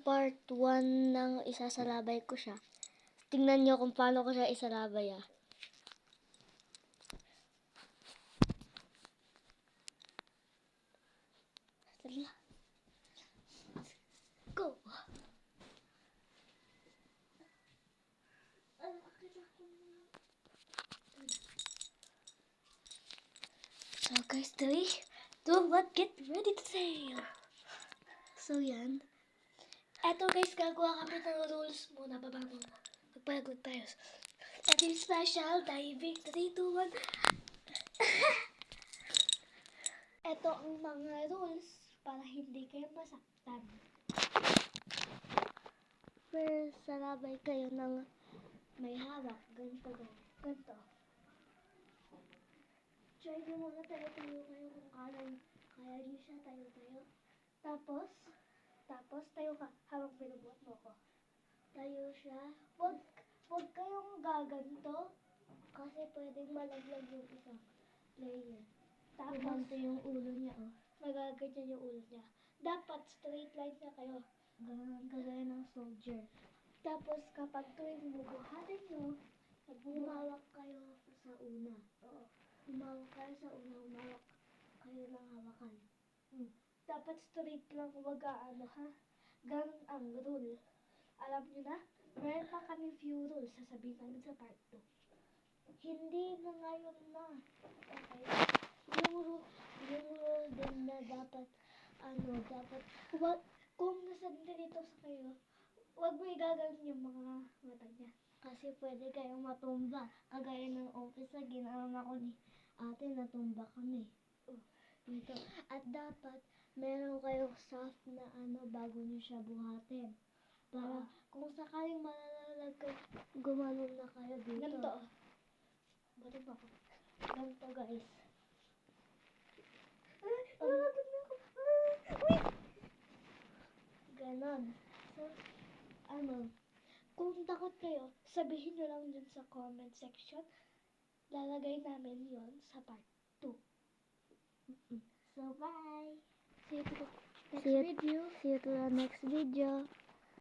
part 1 ng isasalabay ko siya. Tingnan nyo kung paano ko siya isalabay ah. Tara. Go! So guys, 3, 2, 1, get ready to sail! So yan. Eto guys, gagawa kami ng rules muna. Babago mo. Magpagod tayo. Eto yung special diving. 3, 2, 1. Eto ang mga rules para hindi kayo masaktan. First, salabay kayo ng may hawak. Ganito. Ganito. Try nyo muna tayo kayo kung kaya nyo siya tayo. Tapos tayo ka habang binubuhat mo ko. Tayo siya. Huwag kayong gaganto kasi pwedeng malaglag yung isang player. Tapos gumanto yung ulo niya oh. Magaganyan yung ulo niya. Dapat straight line na kayo. Ganun kagaya ng soldier. Tapos kapag tuwing bubuhatin nyo, humawak kayo sa una. Oo. Humawak kayo sa una, humawak kayo ng hawakan. Dapat straight lang, huwag ano ha. Ganun ang rule. Alam nyo na, meron pa kami few rules, sasabihin namin sa part 2. Hindi na ngayon na. Okay. Yung rule din na dapat, kung nasa dito sa kayo, huwag mo igaganon yung mga mata niya. Kasi pwede kayong matumba. Kagaya ng office na ginawa ko ni ate, natumba kami. Dito. At dapat, meron kayong soft na bago nyo siya buhatin. Para kung sakaling malalalag kayo, gumanon na kayo dito. Ganito. Bato ba ako? Ganito guys. Ganon. So, kung takot kayo, sabihin nyo lang dun sa comment section. Lalagay namin yon sa part 2. So, bye! See you to the next video.